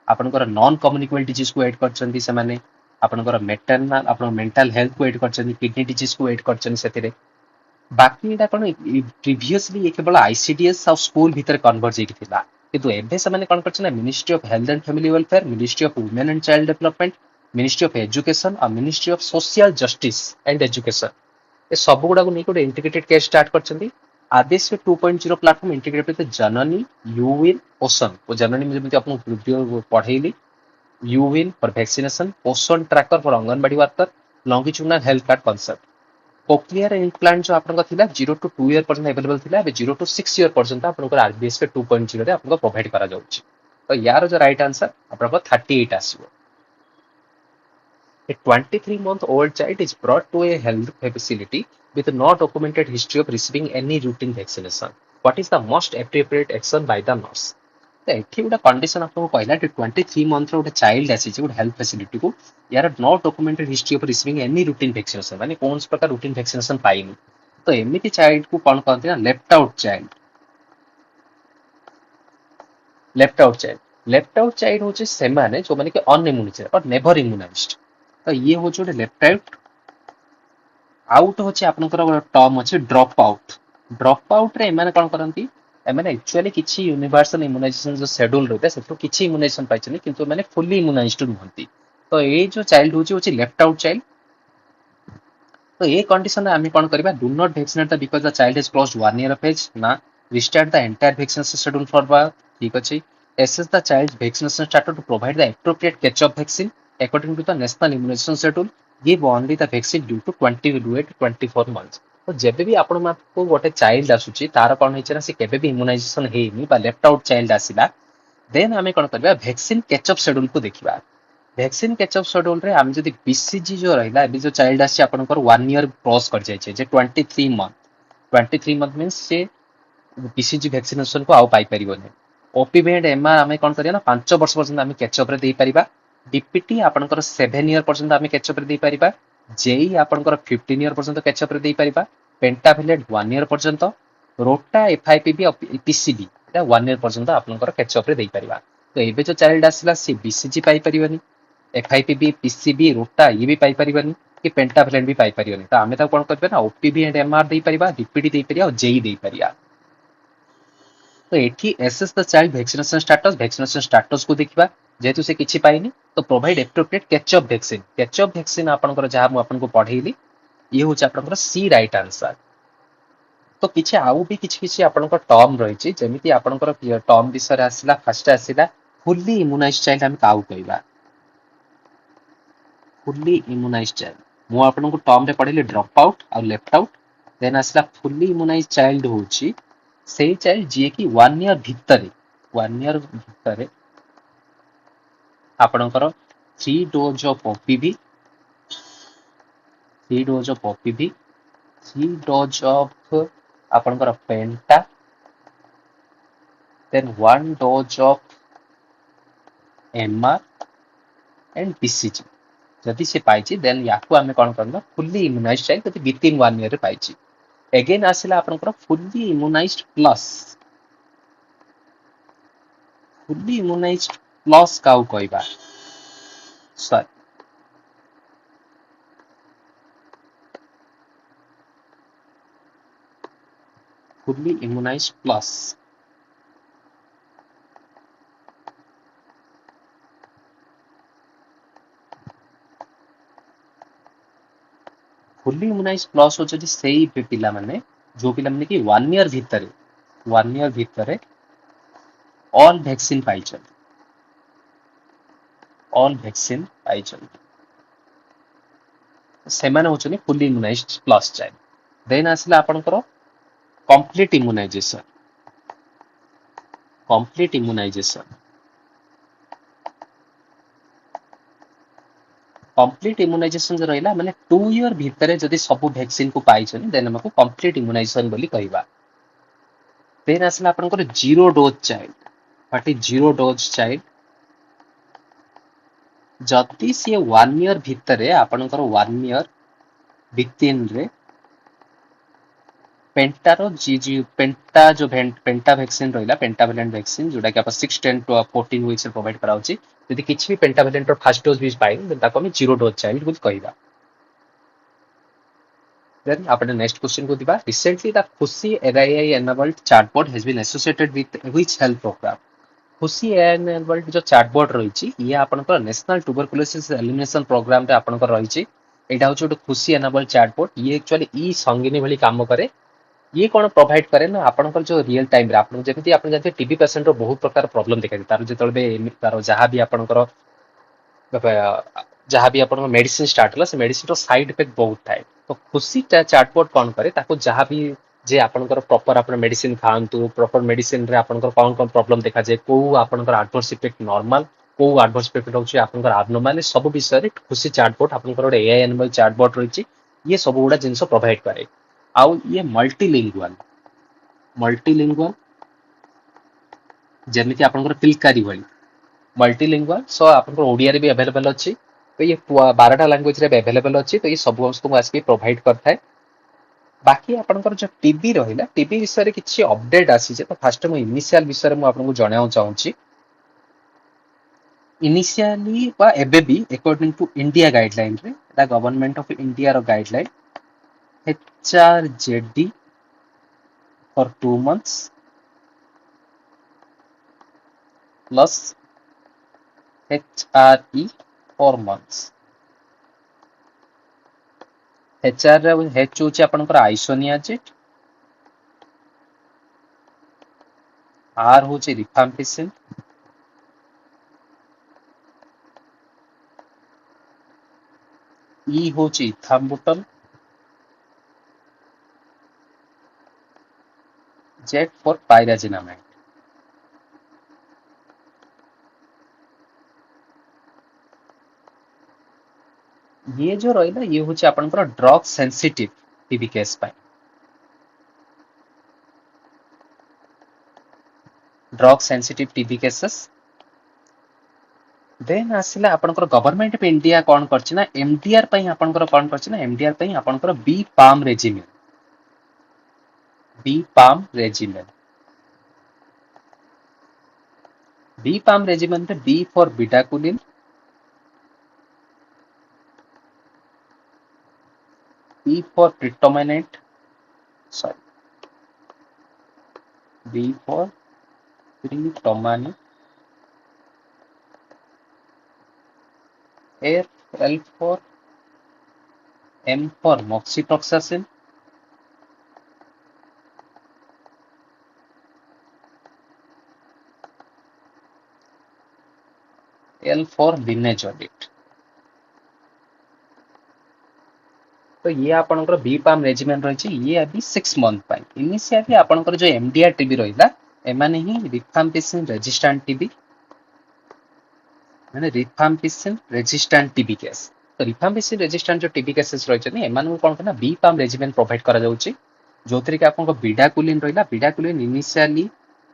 आपनकर नॉन कम्युनिकेबल डिजीज को ऐड करछन्ती से माने आपनकर मेटरनल आपन मेंटल हेल्थ को ऐड करछन्ती किडनी डिजीज को ऐड करछन्ती सेतिरे बाकी एटा कोन प्रीवियसली ये केवल आईसीडीएस और स्कूल भीतर कन्वर्ज हेकि थिला किंतु एबे से माने कोन करछना ministry of health and family welfare ministry of women and child development ministry of education और ministry of social justice and education ये सब गुडा को नहीं गोटे इंटीग्रेटेड केस स्टार्ट करछन्ती आदेश के 2.0 प्लेटफॉर्म इंटीग्रेटेड विद जननी यूविन पोषण वो जननी में जेमिति आपन वीडियो पढ़ेली यूविन for vaccination Poshan tracker for anganwadi worker longitudinal health card concept cochlear implant जो आपन थिला 0 to 2 ईयर पर्यंत अवेलेबल थिला एबे 0 to 6 ईयर पर्यंत आपन आरबीएस के 2.0 रे आपन प्रोवाइड करा जाउछि तो यार जो राइट आंसर आपन 38 आसीबो A 23-month-old child is brought to a health facility with no documented history of receiving any routine vaccination. What is the most appropriate action by the nurse? तो एठी गोटे कंडीशन आपको कहला 23 मंथ रो गोटे child आसी गोटे health facility को यार no documented history of receiving any routine vaccination माने कौन प्रकार रूटीन वैक्सीनेशन पाइनी तो एमिति चाइल्ड को कौन कहते हैं लेफ्ट आउट चाइल्ड होचे से माने जो माने कि अनइम्यूनाइज्ड और नेवर इम्यूनाइज्ड तो ये हो जो लेफ्ट आउट होचे आपनकर टर्म अछि ड्रॉप आउट रे माने कोन करंती एमाने एक्चुअली किछि यूनिवर्सल इम्यूनाइजेशन जो शेड्यूल रहते सेठो किछि इम्यूनाइजेशन पाइछनी किंतु माने फुली इम्यूनाइज्ड नहंती तो ये जो चाइल्ड होची लेफ्ट आउट चाइल्ड तो ये कंडीशन आम कौन करबा do not vaccinate the because the child has crossed 1 year of age ना restart the entire vaccination schedule for बा ठीक अछि assess the child's vaccination status to provide the appropriate catch-up vaccine according to the national immunization schedule. Give only the vaccine due to 20 to 24 months. तो जब भी आपण मानको गोटे child आसुची तार कोन हेछि ना से केबे भी इम्यूनाइजेशन हेनी बा लेफ्ट आउट चाइल्ड आसिला देन आमे कोन करबा वैक्सीन कैचअप शेड्यूल को देखिबा वैक्सीन कैचअप शेड्यूल रे हम जदी बीसीजी जो रहिला अभी जो चाइल्ड आसी आपनकर 1 ईयर क्रॉस कर जाय छै जे 23 मंथ मींस से BCG ଭ୍ୟାକ୍ସିନେସନ କୁ ଆଉ ପାଇପାରିବନି। OPV and MR ଆମେ କଣ କରିବା ନା 5 ବର୍ଷ ପର୍ଯ୍ୟନ୍ତ ଆମେ କ୍ୟାଚଅପ ରେ ଦେଇପାରିବା। DPT ଆପଣଙ୍କର 7 ଇୟର ପର୍ଯ୍ୟନ୍ତ ଆମେ କ୍ୟାଚଅପ ରେ ଦେଇପାରିବା। JEE ଆପଣଙ୍କର 15 ଇୟର ପର୍ଯ୍ୟନ୍ତ କ୍ୟାଚଅପ ରେ ଦେଇପାରିବା। ପେଣ୍ଟାଭିଲେଟ୍ 1 ଇୟର ପର୍ଯ୍ୟନ୍ତ। ରୋଟା FIPB PCB ଏଟା 1 ଇୟର ପର୍ଯ୍ୟନ୍ତ ଆପଣଙ୍କର କ୍ୟାଚଅପ ରେ ଦେଇପାରିବା। ତ ଏବେ ଯୋଉ ଚାଇଲ୍ଡ ଆସିଲା ସେ BCG ପାଇପାରିବନି, FIPB PCB ରୋଟା ଇଏ ବି ପାଇପାରିବନି, କି ପେଣ୍ଟାଭିଲେଟ୍ ବି ପାଇପାରିବନି। ତ ଆମେ ତାକୁ କଣ କରିବା ନା OPV and MR ଦେଇପାରିବା, DPT ଦେଇପାରିବା ଆଉ JEE ଦେଇପାରିବା। ତ ଏଠି assess the child vaccination status, vaccination status କୁ ଦେଖିବା। ଯେହେତୁ ସେ କିଛି ପାଇନି ତ provide appropriate catch-up vaccine। catch-up vaccine ଆପଣଙ୍କର ଯାହା ମୁଁ ଆପଣଙ୍କୁ ପଢେଇଲି ଇଏ ହଉଛି ଆପଣଙ୍କର ସି ରାଇଟ୍ ଆନ୍ସର। ତ କିଛି ଆଉ ବି କିଛି କିଛି ଆପଣଙ୍କ ଟର୍ମ ରହିଛି, ଯେମିତି ଆପଣଙ୍କର ଟର୍ମ ବିଷୟରେ ଆସିଲା, ଫାଷ୍ଟ ଆସିଲା ଫୁଲି ଇମ୍ୟୁନାଇଜ୍ ଚାଇଲ୍ଡ ଆମେ କାହାକୁ କହିବା? ଫୁଲି ଇମ୍ୟୁନାଇଜ୍ ଚାଇଲ୍ଡ ମୁଁ ଆପଣଙ୍କୁ ଟର୍ମରେ ପଢେଇଲି ଡ୍ରପ୍ ଆଉଟ୍ ଆଉ ଲେଫ୍ଟ ଆଉଟ୍। ଦେନ୍ ଆସିଲା ଫୁଲି ଇମ୍ୟୁନାଇଜ୍ ଚାଇଲ୍ଡ ହଉଛି ସେଇ ଚାଇଲ୍ଡ ଯିଏକି 1 ଇୟର ଭିତରେ ଆପଣଙ୍କର 3 dose of OPV, 3 dose of OPV, 3 dose of ଆପଣଙ୍କର penta, then 1 dose of MR and BCG ଯଦି ସେ ପାଇଛି ଦେନ୍ ୟାକୁ ଆମେ କଣ କରିବା ଫୁଲି ଇମ୍ୟୁନାଇଜ୍ ଚାଇଲ୍ଡ, ଯଦି ବିଥିନ୍ 1 ଇୟରରେ ପାଇଛି। ଏଗେନ୍ ଆସିଲା ଆପଣଙ୍କର ଫୁଲି ଇମ୍ୟୁନାଇଜ୍ ପ୍ଲସ୍। ଫୁଲି ଇମ୍ୟୁନାଇଜ୍ ପ୍ଲସ୍ କାହାକୁ କହିବା? ସରି, fully immunized plus fully immunized plus ହଉଛନ୍ତି ସେଇ ପିଲାମାନେ ଯୋଉ ପିଲାମାନେ କି 1 ଇୟର ଭିତରେ all vaccine ପାଇଛନ୍ତି ସେମାନେ ହଉଛନ୍ତି fully immunized plus child। ଦେନ୍ ଆସିଲା ଆପଣଙ୍କର complete immunization। କମ୍ପ୍ଲିଟ ଇମ୍ୟୁନାଇଜେସନ ଯୋଉ ରହିଲା ମାନେ 2 ଇୟର ଭିତରେ ଯଦି ସବୁ ଭ୍ୟାକ୍ସିନ କୁ ପାଇଛନ୍ତି ଦେନ୍ ଆମକୁ କମ୍ପ୍ଲିଟ ଇମ୍ୟୁନାଇଜେସନ ବୋଲି କହିବା। ଦେନ୍ ଆସିଲା ଆପଣଙ୍କର zero dose child. What is zero dose child? ଯଦି ସିଏ 1 ଇୟର ଭିତରେ ଆପଣଙ୍କର 1 ଇୟର ଭିତିନରେ ପେଣ୍ଟା ଭ୍ୟାକ୍ସିନ ରହିଲା, ପେଣ୍ଟାଭାଲେଣ୍ଟ ଭ୍ୟାକ୍ସିନ ଯୋଉଟା କି ଆପଣ 6, 10 to 14 ୱିକ୍ସରେ ପ୍ରୋଭାଇଡ କରାଯାଉଛି, ଯଦି କିଛି ବି ପେଣ୍ଟାଭାଲେଣ୍ଟର ଫାର୍ଷ୍ଟ ଡୋଜ୍ ବି ପାଇନି ତାକୁ ଆମେ ଜିରୋ ଡୋଜ୍ ଚାଇଲ୍ଡ ବୋଲି କହିବା। Then આપણે next question को दिबा। Recently the Khushi AI enabled chatbot has been associated with which health program? Khushi AI enabled जो chatbot ରହିଛି ଇଏ ଆପଣଙ୍କର ନ୍ୟାସନାଲ ଟୁବରକୁଲୋସିସ୍ ଏଲିମିନେସନ ପ୍ରୋଗ୍ରାମରେ ଆପଣଙ୍କର ରହିଛି। ଏଇଟା ହଉଛି ଗୋଟେ ଖୁସି ଏନାବଲ୍ଡ ଚାଟବୋଟ। ଇଏ ଆକ୍ଚୁଆଲି ଇ ସଙ୍ଗିନୀ ଭଳି କାମ କରେ। ଇଏ କଣ ପ୍ରୋଭାଇଡ କରେ ନା ଆପଣଙ୍କର ଯୋଉ ରିଅଲ ଟାଇମରେ ଆପଣ ଯେମିତି ଆପଣ ଜାଣିଥିବେ ଟିବି ପେସେଣ୍ଟର ବହୁତ ପ୍ରକାର ପ୍ରୋବ୍ଲେମ ଦେଖାଯାଏ। ତାର ଯେତେବେଳେ ତାର ଯାହାବି ଆପଣଙ୍କର ଯାହାବି ଆପଣଙ୍କ ମେଡିସିନ ଷ୍ଟାର୍ଟ ହେଲା ସେ ମେଡିସିନର ସାଇଡ ଇଫେକ୍ଟ ବହୁତ ଥାଏ। ତ ଖୁସି ଚାଟବୋଟ କଣ କରେ ତାକୁ ଯାହାବି ଯେ ଆପଣଙ୍କର ପ୍ରପର ଆପଣ ମେଡିସିନ ଖାଆନ୍ତୁ, ପ୍ରପର ମେଡିସିନରେ ଆପଣଙ୍କର କଣ କଣ ପ୍ରୋବ୍ଲେମ ଦେଖାଯାଏ, କୋଉ ଆପଣଙ୍କର ଆଡଭର୍ସ ଇଫେକ୍ଟ ନର୍ମାଲ, କୋଉ ଆଡଭର୍ସ ଇଫେକ୍ଟ ହଉଛି ଆପଣଙ୍କର ଆବନର୍ମାଲ, ସବୁ ବିଷୟରେ ଖୁସି ଚାଟବୋଟ ଆପଣଙ୍କର ଗୋଟେ ଏଆଇ ଏନିମଲ ଚାଟବୋଟ ରହିଛି। ଇଏ ସବୁ ଗୁଡା ଜିନିଷ ପ୍ରୋଭାଇଡ କରେ। ଆଉ ଇଏ ମଲ୍ଟିଲିଙ୍ଗୁଆଲ ଯେମିତି ଆପଣଙ୍କର ପିଲକାରୀ ଭଳି ମଲ୍ଟିଲିଙ୍ଗୁଆଲ ସହ ଆପଣଙ୍କର ଓଡିଆରେ ବି ଆଭେଲେବଲ ଅଛି। ତ ଇଏ 12ଟା ଲାଙ୍ଗୁଏଜରେ ବି ଆଭେଲେବଲ ଅଛି। ତ ଇଏ ସବୁ ସମସ୍ତଙ୍କୁ ଆସିକି ପ୍ରୋଭାଇଡ କରିଥାଏ। ବାକି ଆପଣଙ୍କର ଯୋଉ ଟିବି ରହିଲା, ଟିବି ବିଷୟରେ କିଛି ଅପଡେଟ ଆସିଛି। ତ ଫାଷ୍ଟ ମୁଁ ଇନିସିଆଲ ବିଷୟରେ ମୁଁ ଆପଣଙ୍କୁ ଜଣାଇବାକୁ ଚାହୁଁଛି। ଇନିସିଆଲି ବା ଏବେ ବି ଆକର୍ଡିଂ ଟୁ ଇଣ୍ଡିଆ ଗାଇଡଲାଇନରେ, ଏଟା ଗଭର୍ଣମେଣ୍ଟ ଅଫ ଇଣ୍ଡିଆର guideline, HRJD for 2 months plus HRE 4 months। HR ର H ହଉଛି ଆପଣଙ୍କର ଆଇସୋନିଆଜିଡ୍, R ହଉଛି ରିଫାମ୍ପିସିନ୍, E ହଉଛି ଇଥାମ୍ବୁଟଲ, Z for ପାଇରାଜିନାମାଇଡ୍। ଇଏ ଯୋଉ ରହିଲା ଇଏ ହଉଛି ଆପଣଙ୍କର ଡ୍ରଗ ସେନ୍ସିଟିଭ ଟିବି କେସ୍ ପାଇଁ। Drug sensitive TB cases then आसिला आपनकर गवर्नमेंट ऑफ इंडिया कोन करछि ना एमडीआर पई आपनकर कोन करछि ना एमडीआर पई आपनकर BPaLM regimen BPaLM regimen रे B for bedaquiline P for predominant, sorry, B for predominant, L for M for moxifloxacin, L for linezolid. तो ये आपनकर बी पाम रेजिमेंट रही ये अभी 6 मंथ पाई इनिशियली आपनकर जो एमडीआर टीबी रहिला एमाने ही रिफाम्पिसिन रेजिस्टेंट टीबी माने रिफाम्पिसिन रेजिस्टेंट टीबी केस तो रिफाम्पिसिन रेजिस्टेंट जो टीबी केसेस रही एमानू कोन करना बी पाम रेजिमेंट प्रोवाइड करा जाउची जोथरे कि आपनको बिडाकुलिन रहिला बिडाकुलिन initially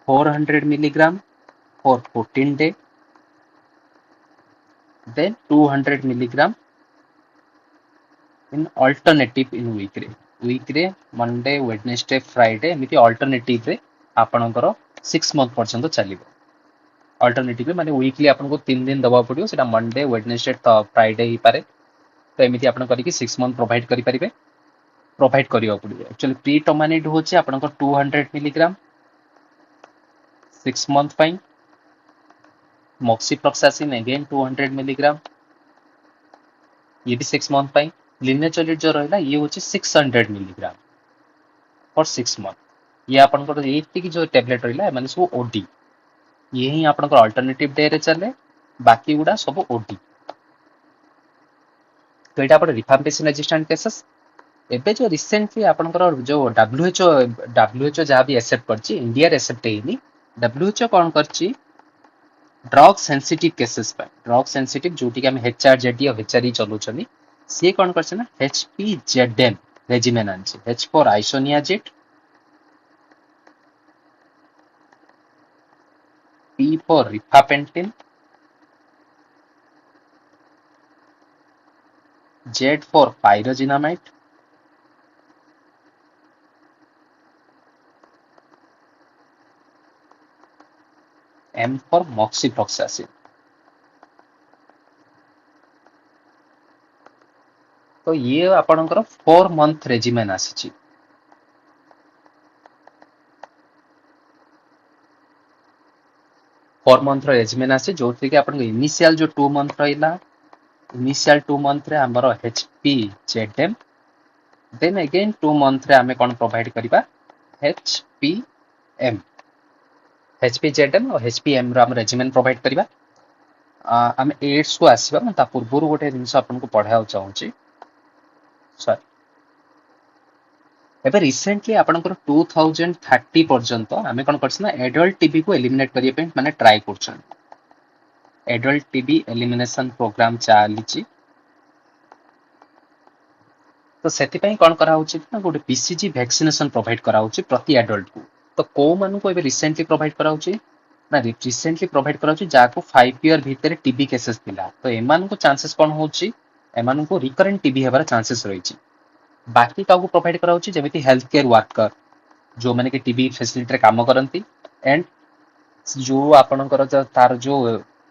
400 milligram for 14 day then 200 milligram in alternative in week रे मंडे वेडनेसडे फ्राइडे एमिति अल्टरनेटिव रे आपनकर 6 मंथ पर्यंत चलिबो अल्टरनेटिव माने वीकली आपनको 3 दिन दबा पड़ियो सेटा मंडे वेडनेसडे फ्राइडे ही पारे तो एमिति आपन करिकि 6 मंथ प्रोवाइड करि परिबे प्रोवाइड करियो पड़ियो एक्चुअली प्रीटोमानेट होचे आपनकर 200 मिलीग्राम 6 मंथ पई मोक्सिफ्लोक्सासिन अगेन 200 मिलीग्राम ये भी 6 मंथ पाई लिनेचोलिड जो रहला ये होची 600 मिलीग्राम फॉर 6 मंथ ये आपनकर एटी की जो टैबलेट रहला माने सब ओडी ये ही आपनकर अल्टरनेटिव डे रे चले बाकी गुडा सब ओडी तो एटा अपन रिफाम्पिसिन रेजिस्टेंट केसेस एबे जो रिसेंटली आपनकर जो डब्ल्यूएचओ जहा भी एक्सेप्ट करची इंडिया एक्सेप्ट हेनी डब्ल्यूएचओ कोन करची ड्रग सेंसिटिव केसेस पे ड्रग सेंसिटिव जोटी के हम एचआरजेडी और एचआरई चलुछनी सी कोन करछ ना एचपीजेडएम रेजिमेन आनछि H for isoniazid P for rifapentine Z for pyrazinamide M for moxifloxacin तो ये आपनकर 4 मंथ रेजिमेन आसीची 4 मंथ रेजिमेन आसी जोथि कि आपन इनिशियल जो 2 मंथ रहिला इनिशियल 2 मंथ रे हमर एचपी जेडएम देन अगेन 2 मंथ रे हमें कोन प्रोवाइड करिबा एचपीएम एचपीजेडएम और एचपीएम रो हम रेजिमेन प्रोवाइड करिबा हम एड्स को आसीबा ता पूर्वरु गोटे जिंस आपन को पढाउ चाहूची सॉरी एबे रिसेंटली आपनकर 2030 पर्यंत हमें कोन करछ ना एडल्ट टीबी को एलिमिनेट करिए पे माने ट्राई करछन एडल्ट टीबी एलिमिनेशन प्रोग्राम चालीची तो सेति पई कोन करा होची ना गोटे पीसीजी वैक्सीनेशन प्रोवाइड करा होची प्रति एडल्ट को तो को मानु को एबे रिसेंटली प्रोवाइड करा होची ना रिसेंटली प्रोवाइड करा होची जाको 5 ईयर भीतर टीबी केसेस थिला तो एमान को चांसेस कोन होची एमान को रिकरेंट टीबी हेबार चांसेस रहिची बाकी काको प्रोवाइड करा होची जेमिति हेल्थ केयर वर्कर जो माने कि टीबी फैसिलिटी रे काम करंती एंड जो आपनकर तार जो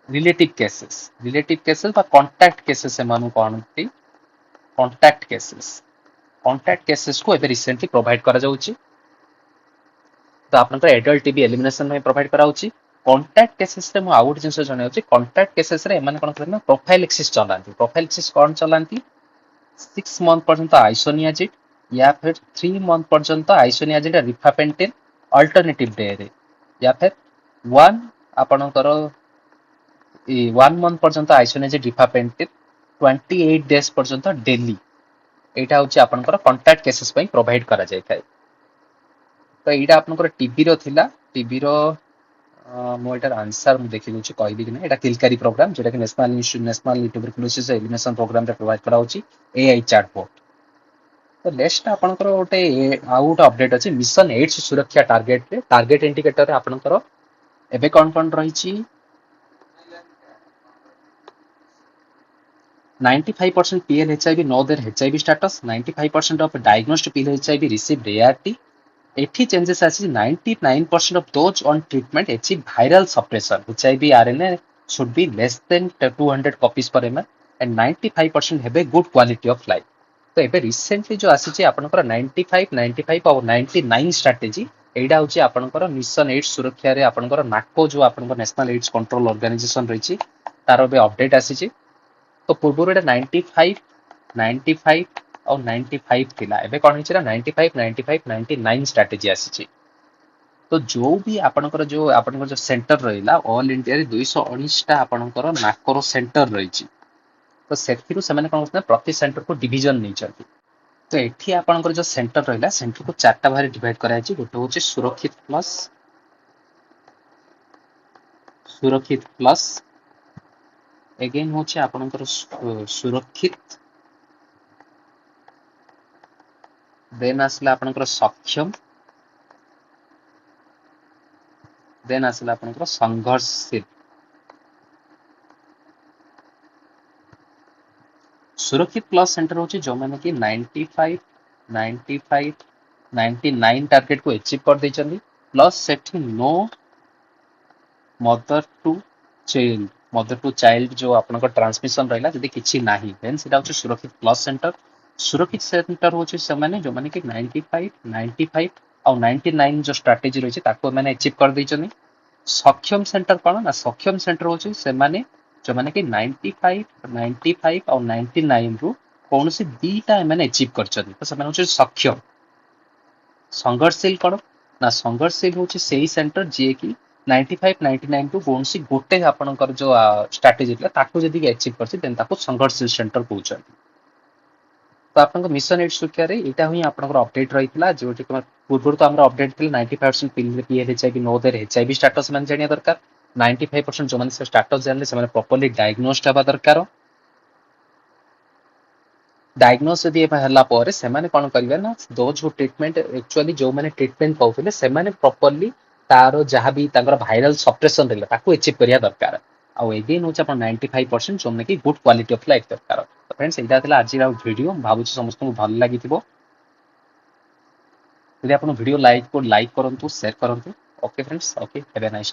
रिलेटिव केसेस बा कांटेक्ट केसेस एमानु कोनती कांटेक्ट केसेस को एबे रिसेंटली प्रोवाइड करा जाउची तो आपनकर एडल्ट टीबी एलिमिनेशन में प्रोवाइड करा होची कांटेक्ट केसेस रे मु आउट जिंस जणे होची कांटेक्ट केसेस रे एमान कोन करना प्रोफाइलैक्सिस कोन चलांती 6 मंथ पर्यंत आइसोनियाजिड या फिर 3 मंथ पर्यंत आइसोनियाजिड रिफापेंटिन अल्टरनेटिव डे रे या फिर 1 आपनकर 1 मंथ पर्यंत आइसोनियाजिड रिफापेंटिन 28 डेज पर्यंत डेली एटा होची आपनकर कांटेक्ट केसेस पई प्रोवाइड करा जाय थाय तो एटा आपनकर टीबी रो थिला टीबी रो मो एटार आंसर मु देखि दोची कहबी कि ना एटा किलकारी प्रोग्राम जेटा कि नेशनल ट्यूबरकुलोसिस एलिमिनेशन प्रोग्राम रे प्रोवाइड करा होची एआई चैटबॉट तो नेक्स्ट आपनकर ओटे आउट अपडेट अछि मिशन 8 सुरक्षा टारगेट इंडिकेटर रे आपनकर ଏବେ କଣ ରହିଛି 95% PL HIV no their HIV status, 95% of diagnosed PL HIV received ART. एठी चेंजेस आसी 99% of those on treatment achieve viral suppression. HIV RNA should be less than 200 copies per ml and 95% have a good quality of life. तो ଏବେ recently ଯୋଉ ଆସିଛି ଆପଣଙ୍କର 95 ଆଉ 99 strategy ଏଇଟା ହଉଛି ଆପଣଙ୍କର ମିଶନ ଏଡ୍ସ ସୁରକ୍ଷାରେ ଆପଣଙ୍କର ନାକୋ ଯୋଉ ଆପଣଙ୍କ ନ୍ୟାସନାଲ ଏଡ୍ସ କଣ୍ଟ୍ରୋଲ ଅର୍ଗାନାଇଜେସନ ରହିଛି ତାର ଏବେ ଅପଡେଟ ଆସିଛି। तो पूर्व 95 ଆଉ 95 ଥିଲା ଏବେ କଣ ହେଇଛି ନା 95 99 ଷ୍ଟ୍ରାଟେଜି ଆସିଛି। तो जो भी आपणकर जो सेंटर रहिला ऑल इंडिया रे 219 टा आपणकर नाकोर सेंटर रहिछि। तो सेथिरु सेमाने कोन होतना प्रति सेंटर को डिवीजन नै चलती। तो एठी आपणकर जो सेंटर रहिला सेंटर को चारटा भाग डिवाइड करा छि। गोटे होछि सुरक्षित प्लस अगेन होछि आपणकर सुरक्षित देन आसला आपणकर सक्षम देन आसला आपणकर संघर्षशील। सुरक्षित प्लस सेंटर होछि जो माने कि 95 99 टारगेट को अचीव कर दैछन्ती प्लस सेठी नो मदर टू चाइल्ड जो आपनका ट्रांसमिशन रहिला जदि किछि नाही देन सेटा होछि सुरक्षित प्लस सेंटर। सुरक्षित सेंटर होछि से माने जो माने कि 95 और 99 जो स्ट्रेटजी रहिछि ताको माने अचीव कर दैछन्ती। सक्षम सेंटर कोन ना सक्षम सेंटर होछि से माने जो माने कि 95 और 99 रु कौनसी दीटा माने अचीव करछन्ती तो से माने होछि सक्षम। संघर्षशील कोन ना संघर्षशील होछि सेही सेंटर जे कि 95 99 टू कौनसी गोटे आपनकर जो स्ट्रेटजी ला ताको जदि अचीव करछि देन ताको संघर्षशील सेंटर कहउछन्ती। तो आपनको मिशन एड सुरक्षा रे एटा हुई आपनकर अपडेट रहितला जोटि पूर्व तो हमरा अपडेट थिल 95% PL HIV know their HIV status मान जानिया दरकार 95% जो माने से स्टेटस जानले से माने प्रॉपर्ली डायग्नोस्ड हबा दरकार। डायग्नोस यदि हला पर से माने कोन करिवे ना दोज हु ट्रीटमेंट एक्चुअली जो माने ट्रीटमेंट पाउथिले से माने प्रॉपर्ली तारो जहां भी तांगर वायरल सप्रेशन रहला ताको अचीव करिया दरकार। ଆଉ ଏଗେନ୍ ହଉଛି ଆପଣ 95% ଯୋଉମାନେ କି ଗୁଡ୍ କ୍ୱାଲିଟି ଅଫ୍ ଲାଇଫ୍ ଦରକାର। ତ ଫ୍ରେଣ୍ଡସ୍ ଏଇଟା ଥିଲା ଆଜିର ଭିଡ଼ିଓ ଭାବୁଛି ସମସ୍ତଙ୍କୁ ଭଲ ଲାଗିଥିବ। ଯଦି ଆପଣ ଭିଡ଼ିଓ ଲାଇକ୍ କରନ୍ତୁ ସେୟାର କରନ୍ତୁ। Okay friends okay have a nice